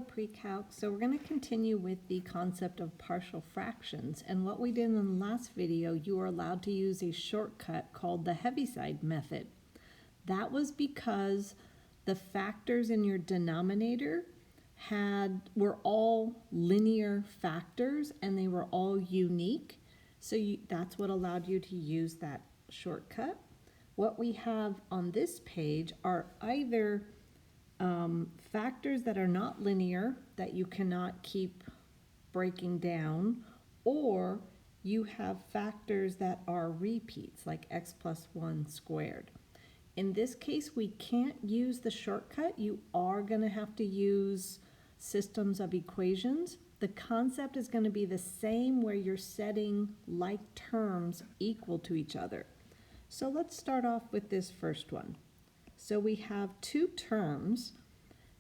pre-calc. So we're going to continue with the concept of partial fractions. And what we did in the last video, you were allowed to use a shortcut called the Heaviside method. That was because the factors in your denominator were all linear factors and they were all unique. So that's what allowed you to use that shortcut. What we have on this page are either factors that are not linear, that you cannot keep breaking down, or you have factors that are repeats, like x plus 1 squared. In this case, we can't use the shortcut. You are going to have to use systems of equations. The concept is going to be the same where you're setting like terms equal to each other. So let's start off with this first one. So we have two terms.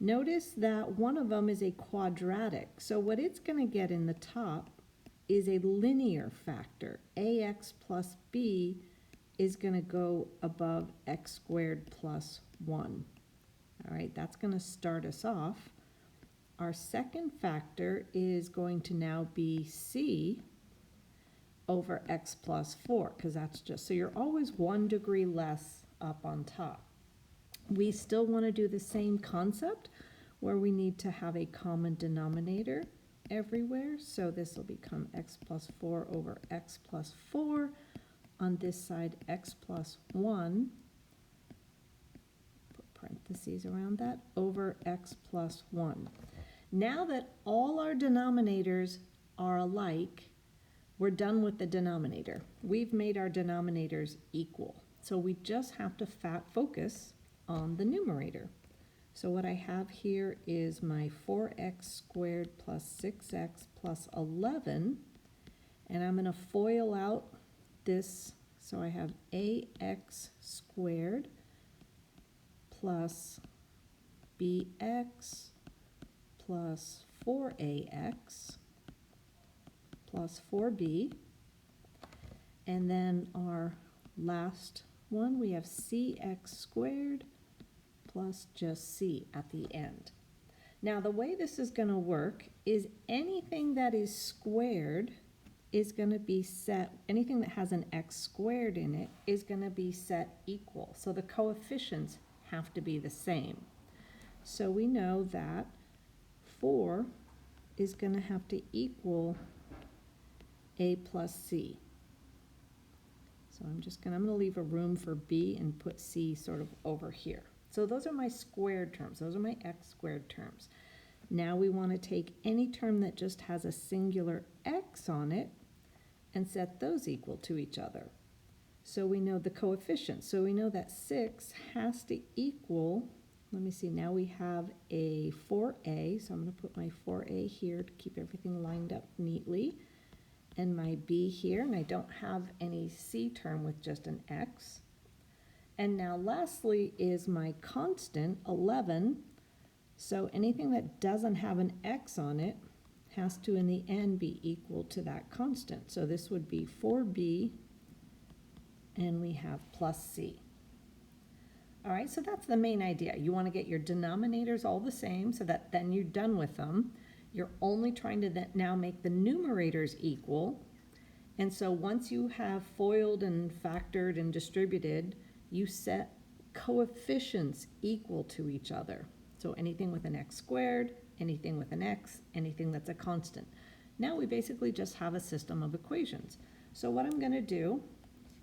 Notice that one of them is a quadratic. So what it's going to get in the top is a linear factor. Ax plus b is going to go above x squared plus 1. All right, that's going to start us off. Our second factor is going to now be c over x plus 4, because that's just, so you're always 1 degree less up on top. We still want to do the same concept where we need to have a common denominator everywhere. So this will become x plus 4 over x plus 4. On this side, x plus 1, put parentheses around that, over x plus 1. Now that all our denominators are alike, we're done with the denominator. We've made our denominators equal. So we just have to focus on the numerator. So what I have here is my 4x squared plus 6x plus 11, and I'm going to FOIL out this. So I have ax squared plus bx plus 4ax plus 4b, and then our last one, we have cx squared plus just c at the end. Now the way this is going to work is anything that is squared is going to be set, anything that has an x squared in it is going to be set equal. So the coefficients have to be the same. So we know that 4 is going to have to equal a plus c. So I'm going to leave a room for b and put c sort of over here. So those are my squared terms. Those are my x squared terms. Now we want to take any term that just has a singular x on it and set those equal to each other. So we know the coefficients. So we know that 6 has to equal, let me see, now we have a 4a. So I'm going to put my 4a here to keep everything lined up neatly. And my b here, and I don't have any c term with just an x. And now lastly is my constant, 11. So anything that doesn't have an x on it has to in the end be equal to that constant. So this would be 4b, and we have plus c. All right, so that's the main idea. You want to get your denominators all the same so that then you're done with them. You're only trying to now make the numerators equal. And so once you have FOILed and factored and distributed, you set coefficients equal to each other. So anything with an x squared, anything with an x, anything that's a constant. Now we basically just have a system of equations. So what I'm going to do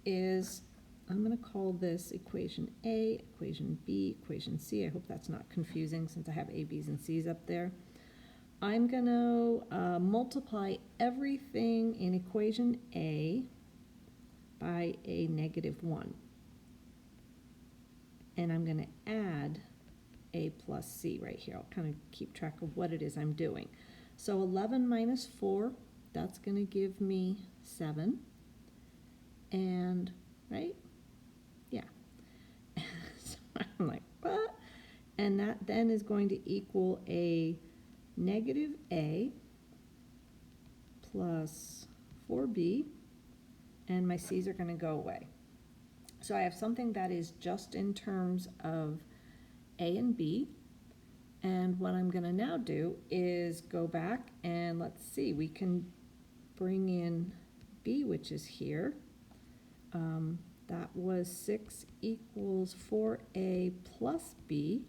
is I'm going to call this equation A, equation B, equation C. I hope that's not confusing since I have A, B's, and C's up there. I'm going to multiply everything in equation A by a -1. And I'm going to add a plus c right here. I'll kind of keep track of what it is I'm doing. So 11 minus 4, that's going to give me 7. And, right? Yeah. So I'm like, what? And that then is going to equal a -a plus 4b, and my c's are going to go away. So I have something that is just in terms of a and b, And what I'm gonna now do is go back and let's see, we can bring in b, which is here. That was 6 equals 4a plus b.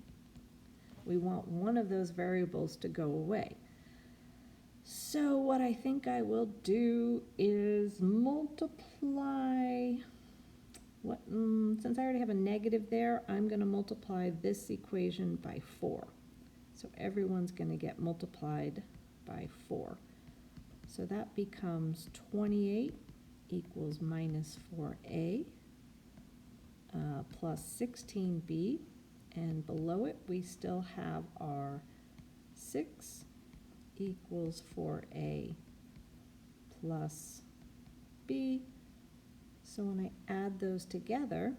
We want one of those variables to go away. So what I think I will do is multiply, since I already have a negative there, I'm going to multiply this equation by 4. So everyone's going to get multiplied by 4. So that becomes 28 equals minus 4a plus 16b. And below it, we still have our 6 equals 4a plus b. So when I add those together,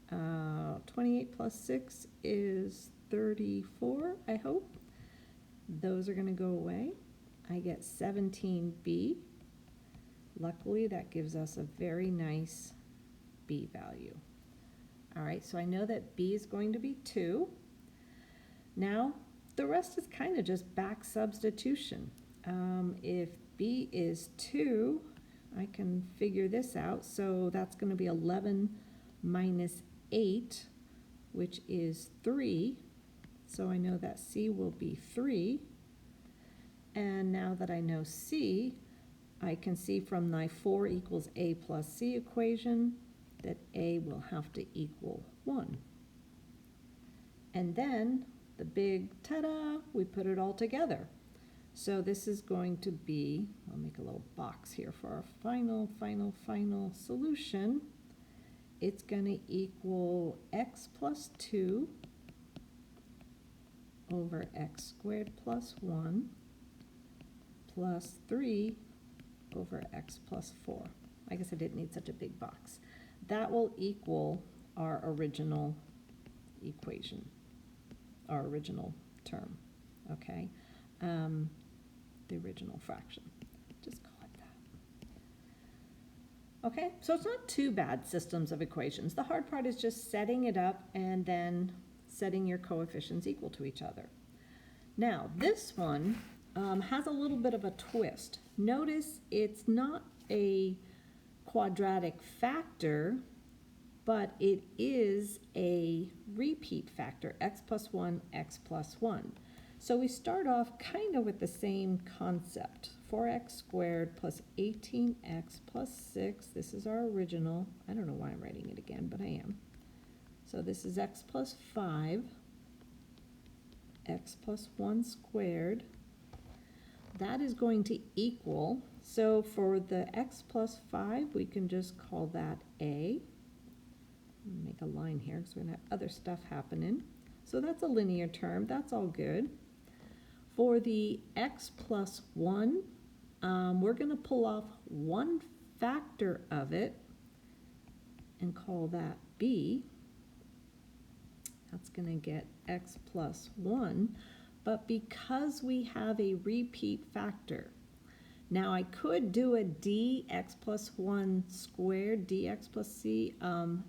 28 plus 6 is 34, I hope. Those are going to go away. I get 17b. Luckily, that gives us a very nice b value. All right, so I know that b is going to be 2. Now, the rest is kind of just back substitution. If b is 2, I can figure this out. So that's going to be 11 minus 8, which is 3. So I know that c will be 3. And now that I know c, I can see from my 4 equals a plus c equation that a will have to equal 1. And then the big ta-da, we put it all together. So this is going to be, I'll make a little box here for our final solution. It's going to equal x plus 2 over x squared plus 1 plus 3 over x plus 4. I guess I didn't need such a big box. That will equal our original equation, our original term, okay? The original fraction, just call it that. Okay, so it's not too bad, systems of equations. The hard part is just setting it up and then setting your coefficients equal to each other. Now, this one has a little bit of a twist. Notice it's not a quadratic factor, but it is a repeat factor, x plus 1, x plus 1. So we start off kind of with the same concept. 4x squared plus 18x plus 6. This is our original. I don't know why I'm writing it again, but I am. So this is x plus 5, x plus 1 squared. That is going to equal, so for the x plus 5, we can just call that a. Make a line here because we're going to have other stuff happening. So that's a linear term. That's all good. For the x plus 1, we're going to pull off one factor of it and call that b. That's going to get x plus 1. But because we have a repeat factor, now I could do a dx plus 1 squared, dx plus c.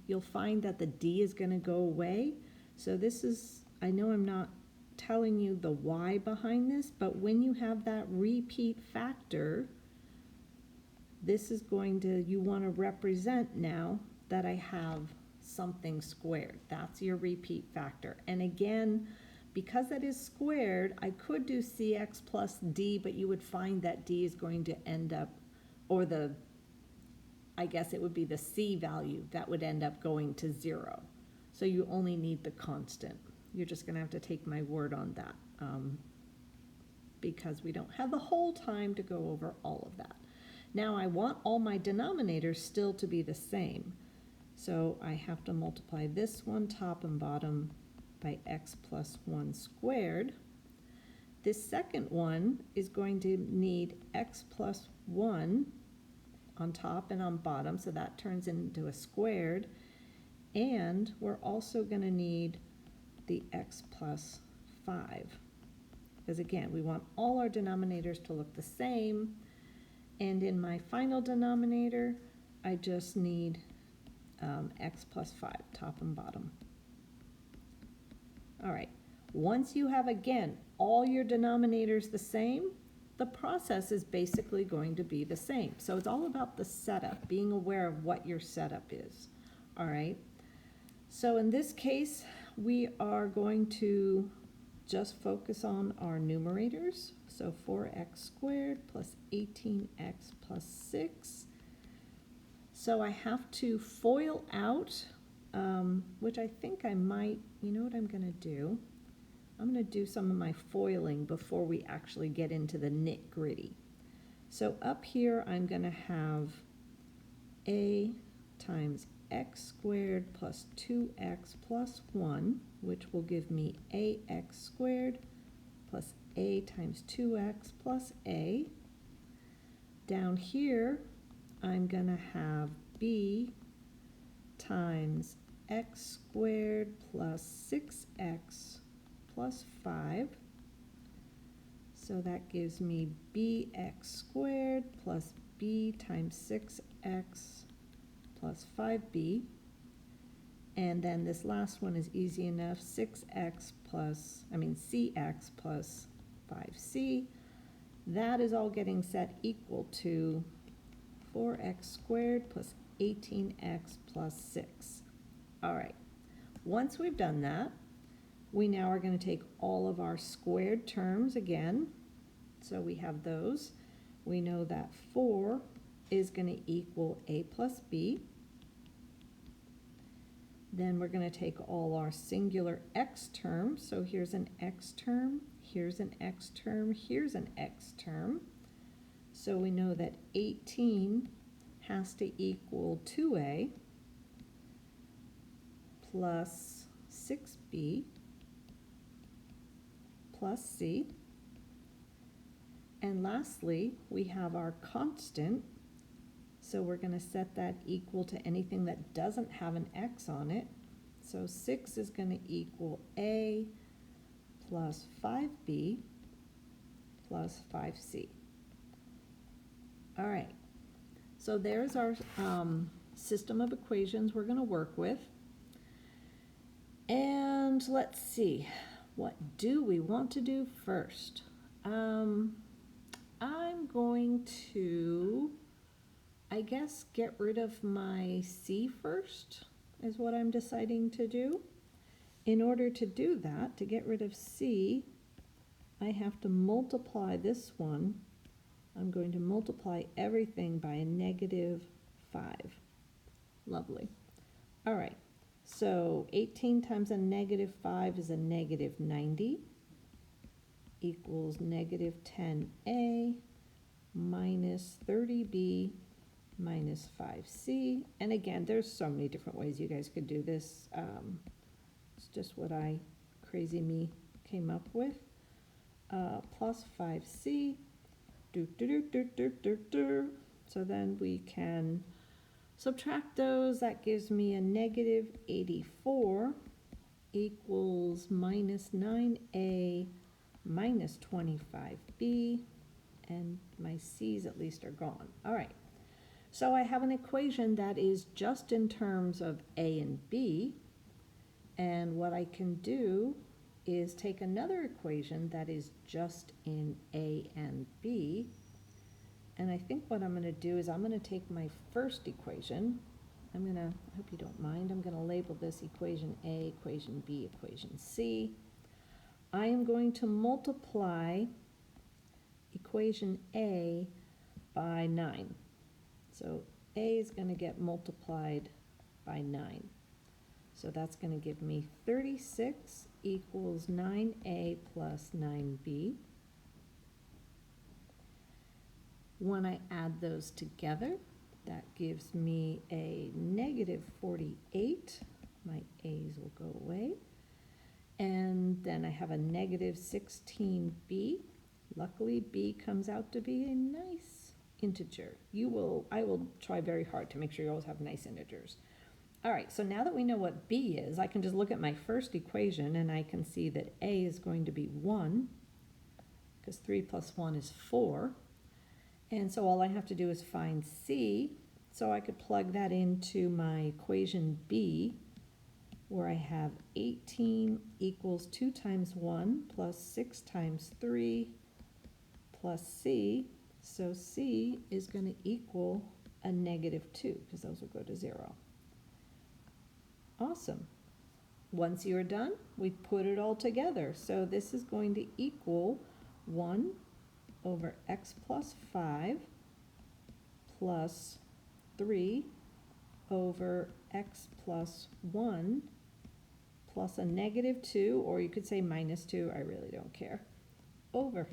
You'll find that the d is going to go away. So this is, I know I'm not telling you the why behind this, but when you have that repeat factor, this is going to, you want to represent now that I have something squared. That's your repeat factor. And again, because that is squared, I could do cx plus d, but you would find that d is going to end up, or I guess it would be the c value that would end up going to 0. So you only need the constant. You're just going to have to take my word on that because we don't have the whole time to go over all of that. Now I want all my denominators still to be the same. So I have to multiply this one top and bottom by x plus 1 squared. This second one is going to need x plus 1 on top and on bottom, so that turns into a squared. And we're also going to need the x plus 5. Because again, we want all our denominators to look the same. And in my final denominator, I just need x plus 5, top and bottom. All right, Once you have, again, all your denominators the same, the process is basically going to be the same. So it's all about the setup, being aware of what your setup is. All right. So in this case, we are going to just focus on our numerators. So 4x squared plus 18x plus 6. So I have to FOIL out, which I think I might, you know what I'm going to do? I'm going to do some of my foiling before we actually get into the nitty-gritty. So up here, I'm going to have a times x squared plus 2x plus 1, which will give me ax squared plus a times 2x plus a. Down here, I'm going to have b times x squared plus 6x plus 5. So that gives me bx squared plus b times 6x plus 5b. And then this last one is easy enough, cx plus 5c. That is all getting set equal to 4x squared plus 18x plus 6. All right, once we've done that, we now are going to take all of our squared terms again. So we have those. We know that 4 is going to equal a plus b. Then we're going to take all our singular x terms. So here's an x term, here's an x term, here's an x term. So we know that 18 has to equal 2a plus 6b plus c. And lastly, we have our constant. So we're going to set that equal to anything that doesn't have an x on it. So 6 is going to equal a plus 5b plus 5c. All right, so there's our system of equations we're going to work with. And let's see, what do we want to do first? I'm going to, I guess, get rid of my c first, is what I'm deciding to do. In order to do that, to get rid of c, I have to multiply this one. I'm going to multiply everything by a negative 5. Lovely. All right, so 18 times a negative 5 is a negative 90, equals negative 10a minus 30b minus 5c. And again, there's so many different ways you guys could do this. It's just what crazy me, came up with. Plus 5c. So then we can subtract those. That gives me a negative 84 equals minus 9a minus 25b. And my c's at least are gone. All right. So I have an equation that is just in terms of a and b. And what I can do is take another equation that is just in a and b. And I think what I'm going to do is I'm going to take my first equation. I hope you don't mind, I'm going to label this equation A, equation B, equation C. I am going to multiply equation A by 9. So A is going to get multiplied by 9. So that's going to give me 36 equals 9a plus 9b. When I add those together, that gives me a negative 48. My a's will go away. And then I have a negative 16b. Luckily, b comes out to be a nice integer. I will try very hard to make sure you always have nice integers. All right, so now that we know what b is, I can just look at my first equation and I can see that a is going to be 1, because 3 plus 1 is 4. And so all I have to do is find c, so I could plug that into my equation b. where I have 18 equals 2 times 1 plus 6 times 3 plus c. So c is going to equal a -2 because those will go to 0. Awesome. Once you're done, we put it all together. So this is going to equal 1 over x plus 5 plus 3 over x plus 1 plus a -2, or you could say -2, I really don't care, over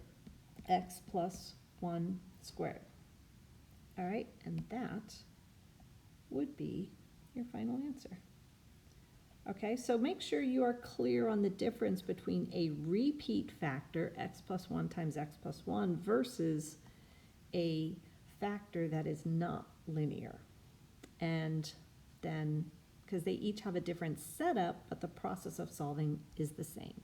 x plus 1 squared. All right, and that would be your final answer. Okay, so make sure you are clear on the difference between a repeat factor, x plus 1 times x plus 1, versus a factor that is not linear. And then, because they each have a different setup, but the process of solving is the same.